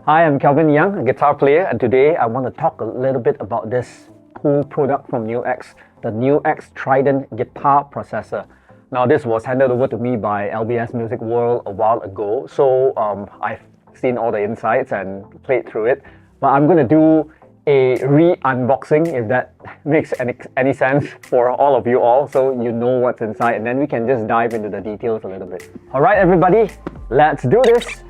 Hi, I'm Kelvyn Yeang, a guitar player, and today I want to talk a little bit about this cool product from Nux, the Nux Trident guitar processor. Now, this was handed over to me by LBS Music World a while ago, so I've seen all the insights and played through it. But I'm going to do a re-unboxing, if that makes any sense for all of you all, so you know what's inside, and then we can just dive into the details a little bit. Alright everybody, let's do this!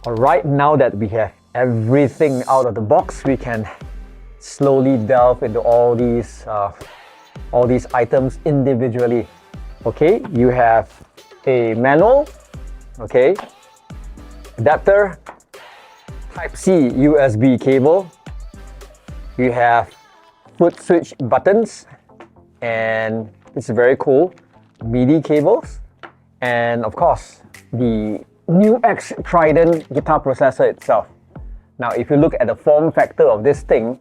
Alright, now that we have everything out of the box, we can slowly delve into all these items individually. Okay, you have a manual, okay, adapter, Type-C USB cable, you have foot switch buttons, and it's very cool, MIDI cables, and of course, the Nux Trident guitar processor itself. Now, if you look at the form factor of this thing,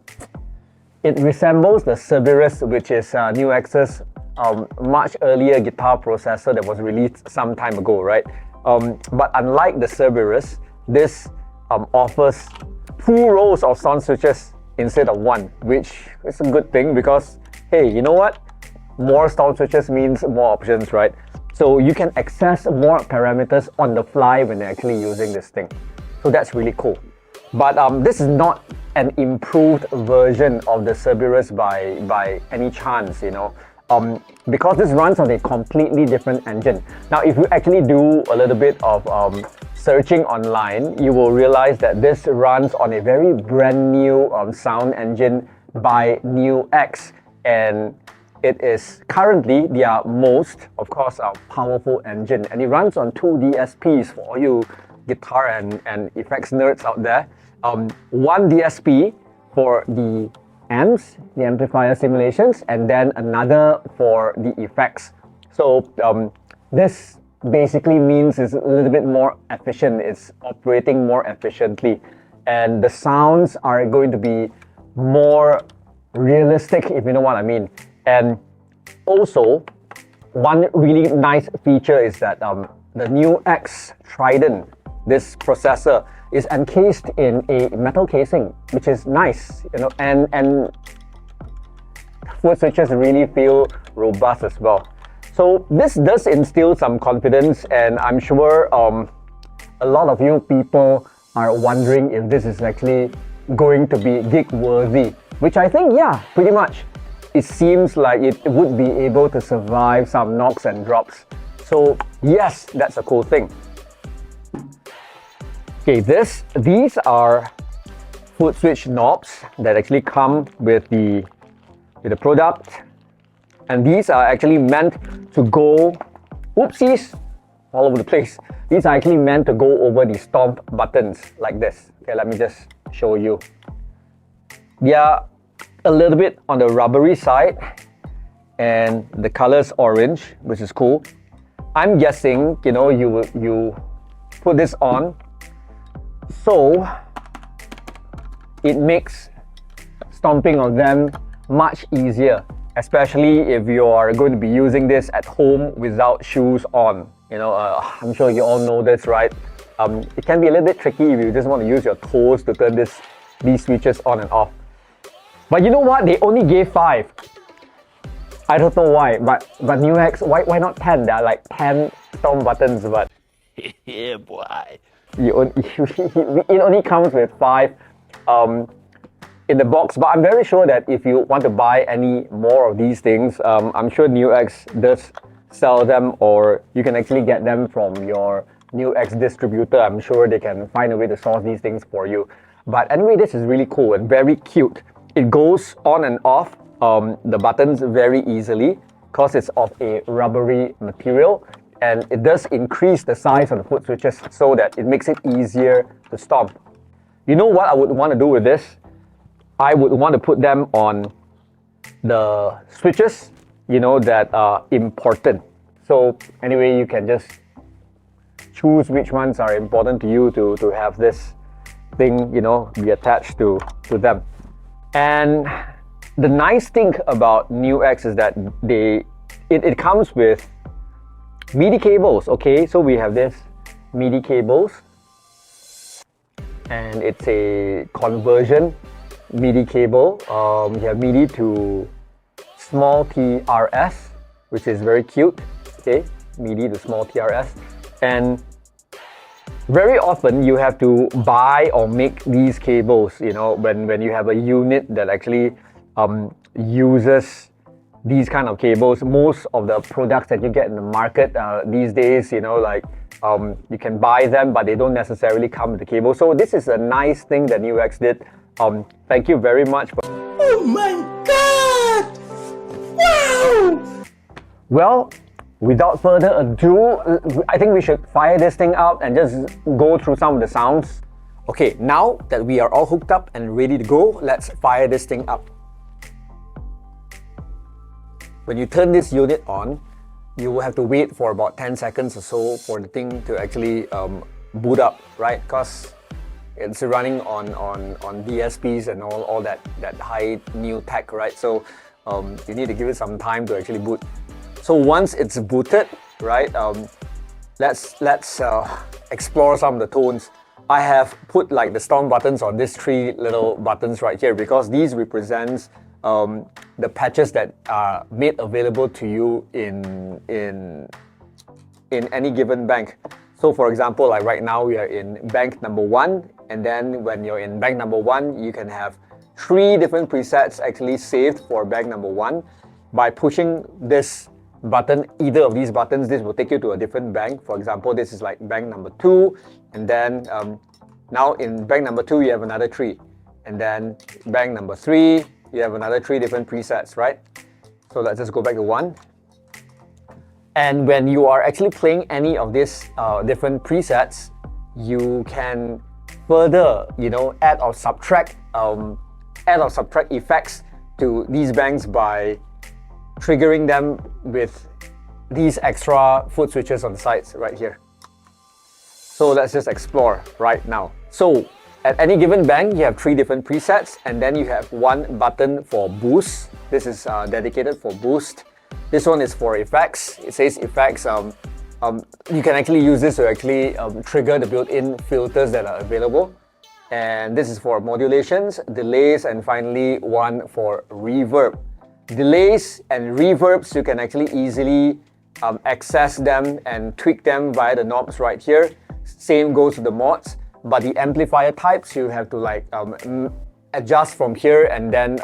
it resembles the Cerberus, which is Nux's much earlier guitar processor that was released some time ago, right? But unlike the Cerberus, this offers 2 rows of sound switches instead of 1, which is a good thing because, hey, you know what? More sound switches means more options, right? So you can access more parameters on the fly when you're actually using this thing. So that's really cool. But this is not an improved version of the Cerberus by any chance, you know, because this runs on a completely different engine. Now, if you actually do a little bit of searching online, you will realize that this runs on a very brand new sound engine by Nux, and it is currently their most, of course, powerful engine, and it runs on 2 DSPs for all you guitar and effects nerds out there. One DSP for the amps, the amplifier simulations, and then another for the effects. So this basically means it's a little bit more efficient, it's operating more efficiently, and the sounds are going to be more realistic, if you know what I mean. And also, one really nice feature is that the Nux Trident, this processor, is encased in a metal casing, which is nice, you know, and foot switches really feel robust as well. So this does instill some confidence, and I'm sure a lot of you people are wondering if this is actually going to be gig worthy, which I think, yeah, pretty much. It seems like it would be able to survive some knocks and drops. So yes, that's a cool thing. Okay, these are foot switch knobs that actually come with the product, and these are actually meant to go, oopsies, all over the place. These are actually meant to go over the stomp buttons like this. Okay, let me just show you. They are a little bit on the rubbery side, and the color's orange, which is cool. I'm guessing, you know, you put this on, so it makes stomping of them much easier, especially if you are going to be using this at home without shoes on. You know, I'm sure you all know this, right? It can be a little bit tricky if you just want to use your toes to turn these switches on and off. But you know what? They only gave 5. I don't know why, but Nux, why not 10? There are like 10 stomp buttons, but yeah, boy. It only comes with 5 in the box. But I'm very sure that if you want to buy any more of these things, I'm sure Nux does sell them, or you can actually get them from your Nux distributor. I'm sure they can find a way to source these things for you. But anyway, this is really cool and very cute. It goes on and off the buttons very easily because it's of a rubbery material, and it does increase the size of the foot switches so that it makes it easier to stomp. You know what I would want to do with this? I would want to put them on the switches, you know, that are important. So anyway, you can just choose which ones are important to you to have this thing, you know, be attached to them. And the nice thing about Nux is that it comes with MIDI cables. Okay, so we have this MIDI cables, and it's a conversion MIDI cable. We have MIDI to small TRS, which is very cute. Okay, MIDI to small TRS, and very often you have to buy or make these cables, you know, when you have a unit that actually uses these kind of cables. Most of the products that you get in the market these days, you know, like you can buy them, but they don't necessarily come with the cable. So this is a nice thing that Nux did. Thank you very much. Oh my God! Wow! Well, without further ado, I think we should fire this thing up and just go through some of the sounds. Okay, now that we are all hooked up and ready to go, let's fire this thing up. When you turn this unit on, you will have to wait for about 10 seconds or so for the thing to actually boot up, right? Because it's running on DSPs and all that high new tech, right? So you need to give it some time to actually boot. So once it's booted, right, let's explore some of the tones. I have put like the storm buttons on these 3 little buttons right here because these represents the patches that are made available to you in any given bank. So for example, like right now we are in bank number 1, and then when you're in bank number 1, you can have 3 different presets actually saved for bank number 1. By pushing this button, either of these buttons, this will take you to a different bank. For example, this is like bank number 2, and then now in bank number 2 you have another 3, and then bank number 3 you have another 3 different presets, right? So let's just go back to 1. And when you are actually playing any of these different presets, you can further, you know, add or subtract effects to these banks by triggering them with these extra foot switches on the sides right here. So let's just explore right now. So at any given bank, you have 3 different presets, and then you have 1 button for boost. This is dedicated for boost. This one is for effects. It says effects. You can actually use this to actually trigger the built-in filters that are available. And this is for modulations, delays, and finally 1 for reverb. Delays and reverbs, you can actually easily access them and tweak them via the knobs right here. Same goes to the mods, but the amplifier types you have to like adjust from here and then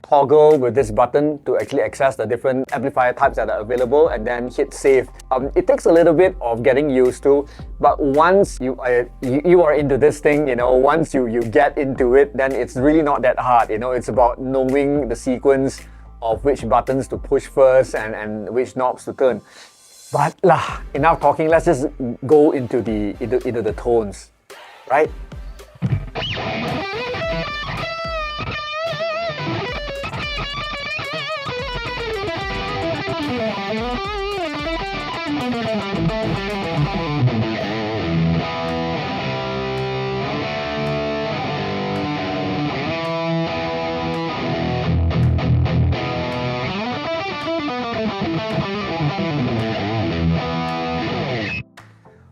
toggle with this button to actually access the different amplifier types that are available, and then hit save. It takes a little bit of getting used to, but once you are into this thing, you know, once you get into it, then it's really not that hard. You know, it's about knowing the sequence of which buttons to push first and which knobs to turn. But enough talking, let's just go into the tones, right?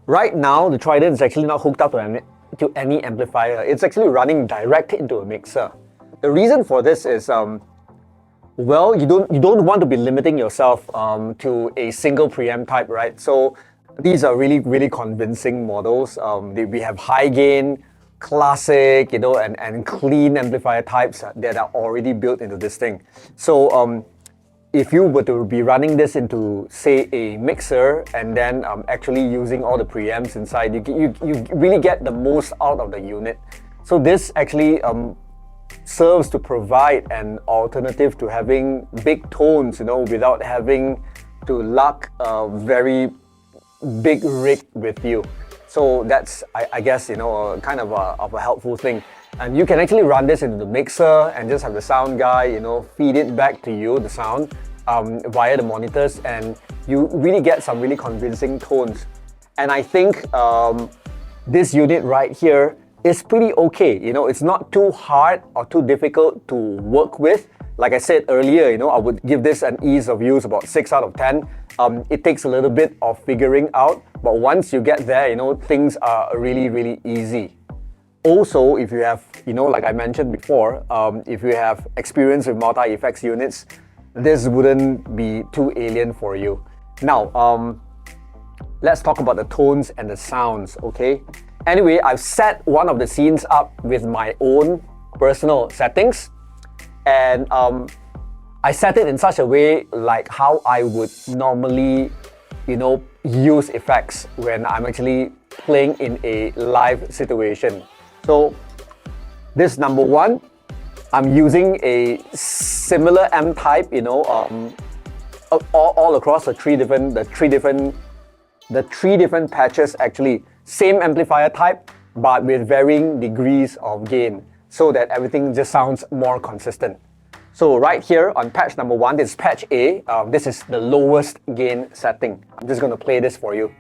Right now, the Trident is actually not hooked up to any amplifier. It's actually running direct into a mixer. The reason for this is, well, you don't want to be limiting yourself to a single preamp type, right? So these are really convincing models. We have high gain, classic, you know, and clean amplifier types that are already built into this thing. So if you were to be running this into, say, a mixer and then actually using all the preamps inside, you really get the most out of the unit. So this actually serves to provide an alternative to having big tones, you know, without having to lug a very big rig with you. So that's, I guess, you know, kind of a helpful thing. And you can actually run this into the mixer and just have the sound guy, you know, feed it back to you, the sound, via the monitors, and you really get some really convincing tones. And I think this unit right here is pretty okay. You know, it's not too hard or too difficult to work with. Like I said earlier, you know, I would give this an ease of use about 6 out of 10. It takes a little bit of figuring out, but once you get there, you know, things are really, really easy. Also, if you have, you know, like I mentioned before, if you have experience with multi-effects units, this wouldn't be too alien for you. Now, let's talk about the tones and the sounds, okay? Anyway, I've set one of the scenes up with my own personal settings, and I set it in such a way like how I would normally, you know, use effects when I'm actually playing in a live situation. So this number one, I'm using a similar M type, you know, all across the three different patches actually. Same amplifier type, but with varying degrees of gain, so that everything just sounds more consistent. So right here on patch number one, this is patch A. This is the lowest gain setting. I'm just going to play this for you.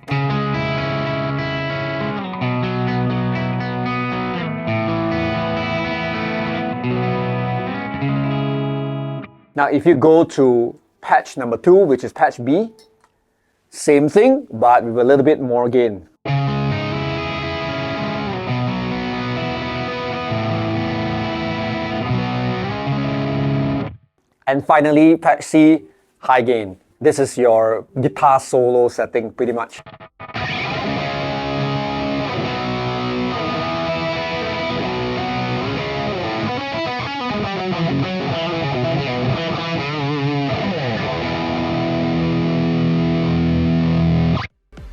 Now if you go to patch number 2, which is patch B, same thing, but with a little bit more gain. And finally, patch C, high gain. This is your guitar solo setting, pretty much.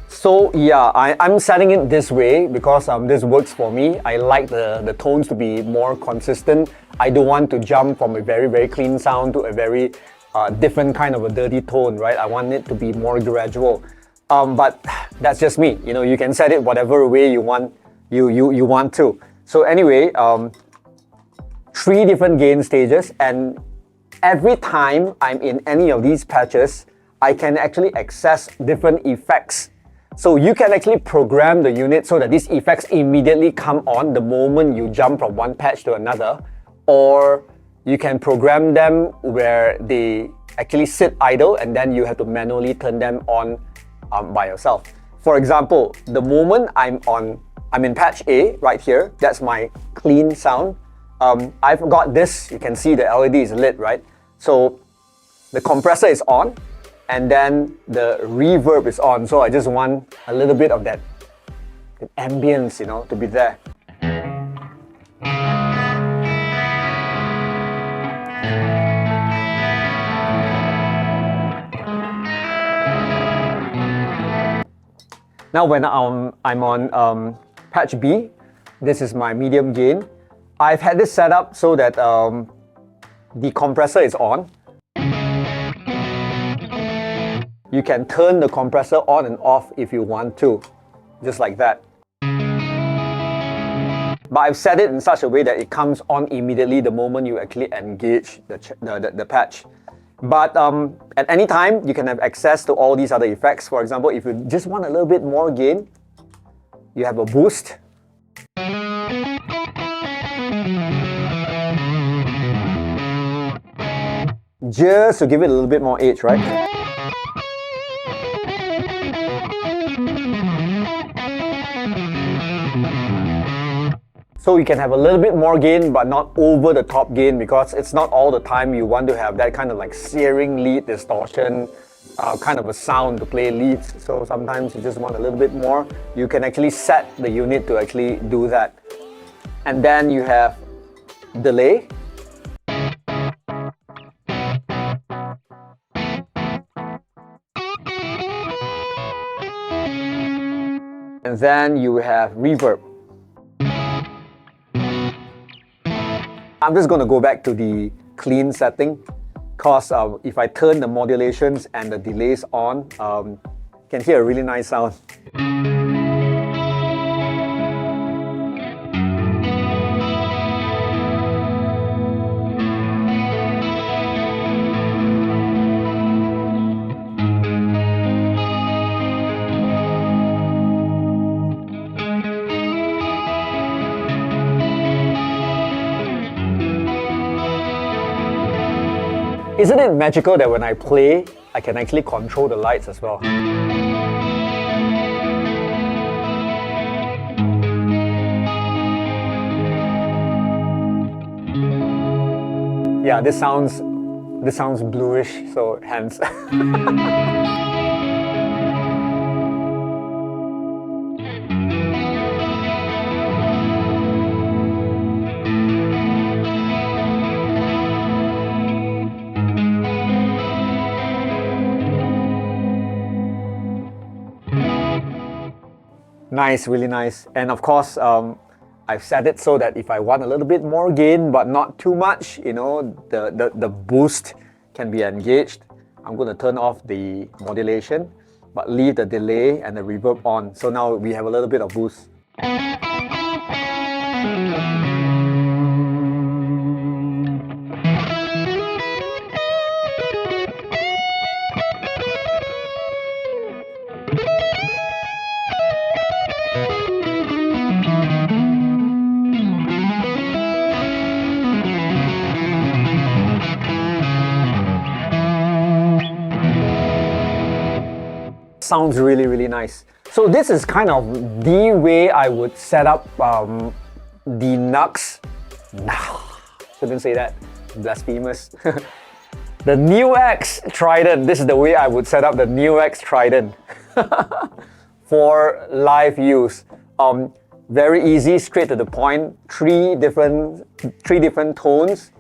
So yeah, I'm setting it this way because this works for me. I like the tones to be more consistent. I don't want to jump from a very, very clean sound to a very different kind of a dirty tone, right? I want it to be more gradual. But that's just me. You know, you can set it whatever way you want to. So anyway, 3 different gain stages, and every time I'm in any of these patches, I can actually access different effects. So you can actually program the unit so that these effects immediately come on the moment you jump from one patch to another, or you can program them where they actually sit idle and then you have to manually turn them on by yourself. For example, the moment I'm in patch A right here, that's my clean sound. I've got this, you can see the LED is lit, right? So the compressor is on, and then the reverb is on, so I just want a little bit of that ambience, you know, to be there. Now when I'm on patch B, this is my medium gain. I've had this set up so that the compressor is on. You can turn the compressor on and off if you want to, just like that. But I've set it in such a way that it comes on immediately the moment you actually engage the patch. But at any time, you can have access to all these other effects. For example, if you just want a little bit more gain, you have a boost. Just to give it a little bit more edge, right? So you can have a little bit more gain, but not over the top gain, because it's not all the time you want to have that kind of like searing lead distortion kind of a sound to play leads. So sometimes you just want a little bit more. You can actually set the unit to actually do that. And then you have delay. And then you have reverb. I'm just going to go back to the clean setting, because if I turn the modulations and the delays on, you can hear a really nice sound. Isn't it magical that when I play, I can actually control the lights as well? Yeah, this sounds bluish, so hence. Nice, really nice. And of course, I've set it so that if I want a little bit more gain, but not too much, you know, the boost can be engaged. I'm going to turn off the modulation, but leave the delay and the reverb on. So now we have a little bit of boost. Sounds really, really nice. So this is kind of the way I would set up the Nux. Shouldn't say that, blasphemous. The Nux Trident. This is the way I would set up the Nux Trident for live use. Very easy, straight to the point. Three different tones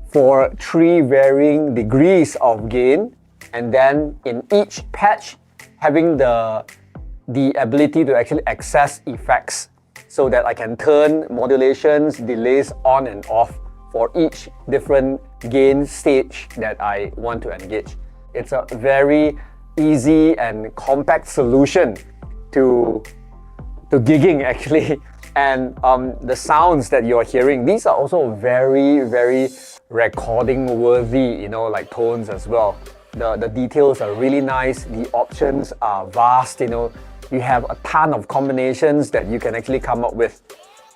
for 3 varying degrees of gain, and then in each patch having the ability to actually access effects so that I can turn modulations, delays on and off for each different gain stage that I want to engage. It's a very easy and compact solution to gigging actually. And the sounds that you're hearing, these are also very, very recording worthy, you know, like tones as well. The details are really nice, the options are vast, you know, you have a ton of combinations that you can actually come up with.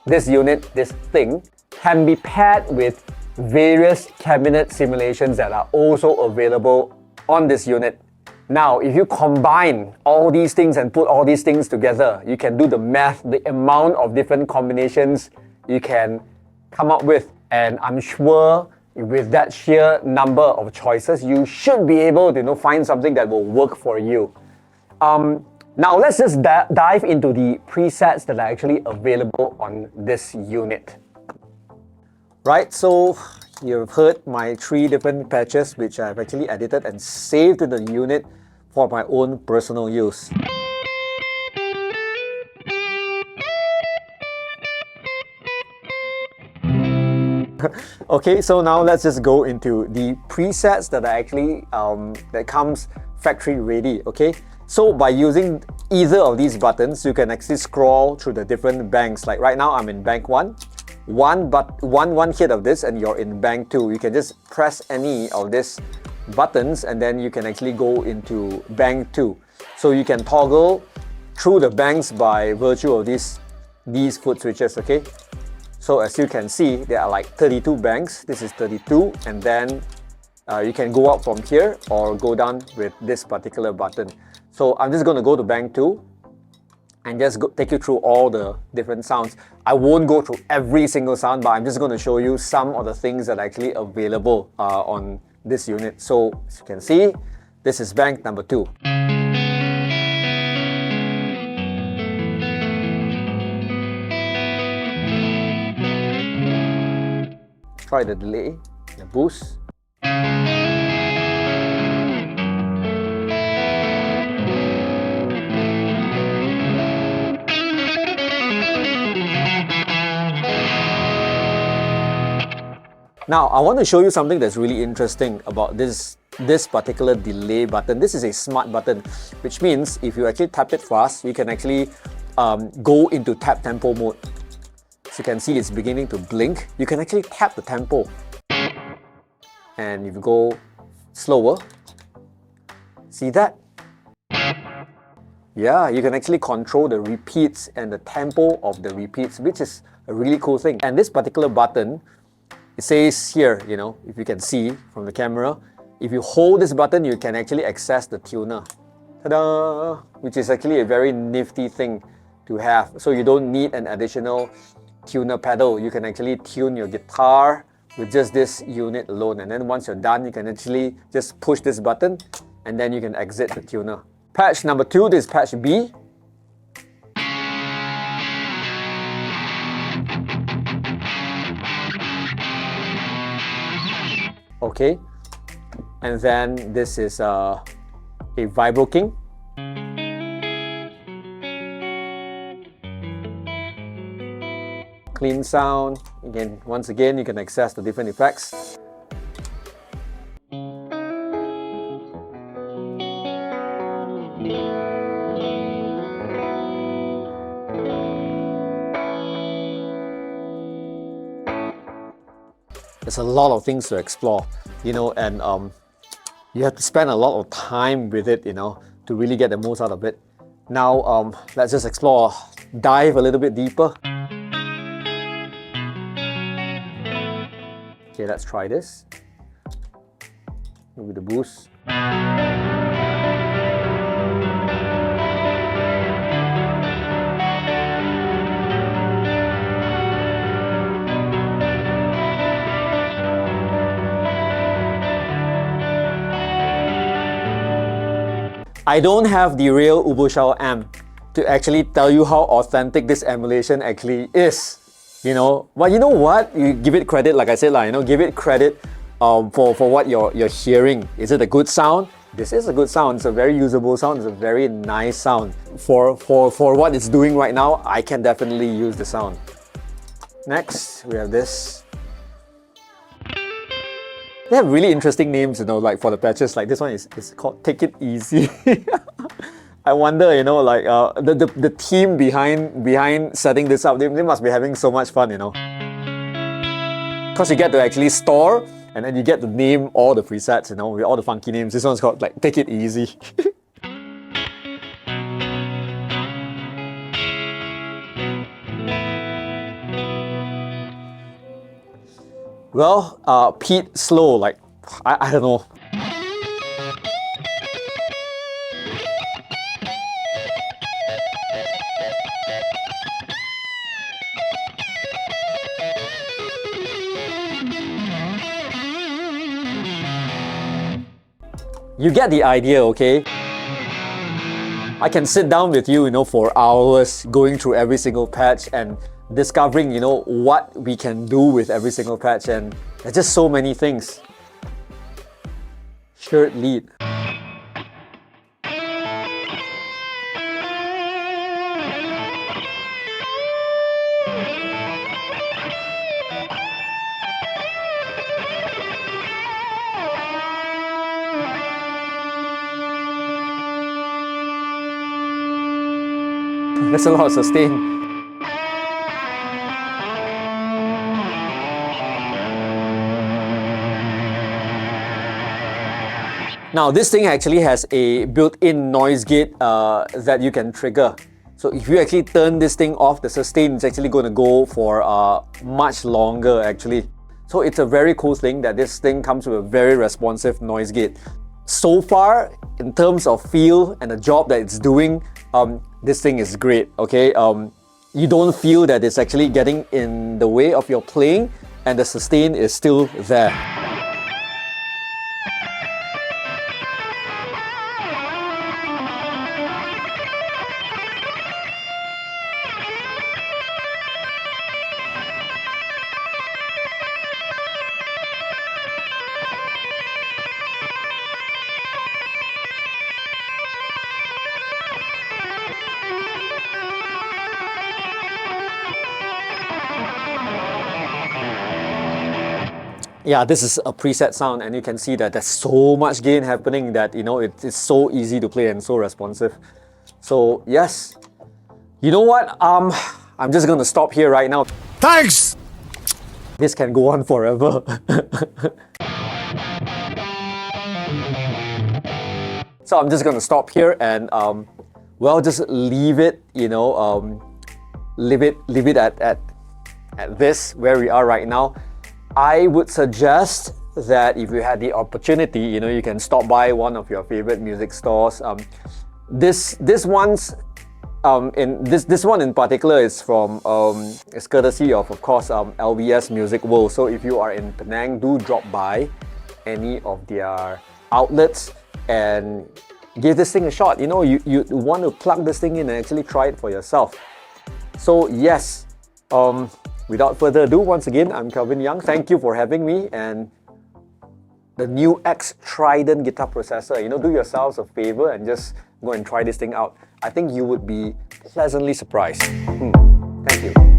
This unit, this thing, can be paired with various cabinet simulations that are also available on this unit. Now, if you combine all these things and put all these things together, you can do the math, the amount of different combinations you can come up with, and I'm sure with that sheer number of choices, you should be able to, you know, find something that will work for you. Now let's just dive into the presets that are actually available on this unit. Right, so you've heard my 3 different patches which I've actually edited and saved to the unit for my own personal use. Okay, so now let's just go into the presets that are actually that comes factory ready. Okay, so by using either of these buttons, you can actually scroll through the different banks. Like right now, I'm in bank 1. One hit of this and you're in bank 2. You can just press any of these buttons and then you can actually go into bank 2. So you can toggle through the banks by virtue of these foot switches. Okay. So as you can see, there are like 32 banks. This is 32, and then you can go up from here or go down with this particular button. So I'm just going to go to bank 2 and just take you through all the different sounds. I won't go through every single sound, but I'm just going to show you some of the things that are actually available on this unit. So as you can see, this is bank number 2. Try the delay, the boost. Now, I want to show you something that's really interesting about this particular delay button. This is a smart button, which means if you actually tap it fast, you can actually go into tap tempo mode. So you can see it's beginning to blink. You can actually tap the tempo. And if you go slower, see that? Yeah, you can actually control the repeats and the tempo of the repeats, which is a really cool thing. And this particular button it says here, you know, if you can see from the camera, if you hold this button, you can actually access the tuner. Ta-da! Which is actually a very nifty thing to have. So you don't need an additional tuner pedal. You can actually tune your guitar with just this unit alone. And then once you're done, you can actually just push this button and then you can exit the tuner. Patch number 2, this is patch B. Okay, and then this is a Vibro King. Clean sound. Again, once again, you can access the different effects. There's a lot of things to explore, you know, and you have to spend a lot of time with it, you know, to really get the most out of it. Now, let's just explore, dive a little bit deeper. Okay, let's try this. With the boost. I don't have the real Ubushao amp to actually tell you how authentic this emulation actually is, you know. But you know what? You give it credit, like I said, you know, give it credit for what you're hearing. Is it a good sound? This is a good sound. It's a very usable sound. It's a very nice sound. For what it's doing right now, I can definitely use the sound. Next, we have this. They have really interesting names, you know, like for the patches. Like this one is called Take It Easy. I wonder, you know, like the team behind setting this up, they must be having so much fun, you know. Because you get to actually store and then you get to name all the presets, you know, with all the funky names. This one's called like Take It Easy. Well, Pete slow, like, I don't know. You get the idea, okay? I can sit down with you, you know, for hours going through every single patch and discovering, you know, what we can do with every single patch, and there's just so many things. Shirt lead. There's a lot of sustain. Now this thing actually has a built-in noise gate that you can trigger. So if you actually turn this thing off, the sustain is actually going to go for much longer actually. So it's a very cool thing that this thing comes with a very responsive noise gate. So far, in terms of feel and the job that it's doing, this thing is great, okay? You don't feel that it's actually getting in the way of your playing, and the sustain is still there. Yeah, this is a preset sound, and you can see that there's so much gain happening that, you know, it's so easy to play and so responsive. So yes, you know what? I'm just gonna stop here right now. Thanks! This can go on forever. So I'm just gonna stop here and well, just leave it, you know, leave it at this where we are right now. I would suggest that if you had the opportunity, you can stop by one of your favorite music stores. This one in particular is from it's courtesy of course LBS Music World. So if you are in Penang, do drop by any of their outlets and give this thing a shot. You want to plug this thing in and actually try it for yourself. So yes, without further ado, once again, I'm Kelvyn Yeang. Thank you for having me. And the new Nux Trident guitar processor, do yourselves a favor and just go and try this thing out. I think you would be pleasantly surprised. Thank you.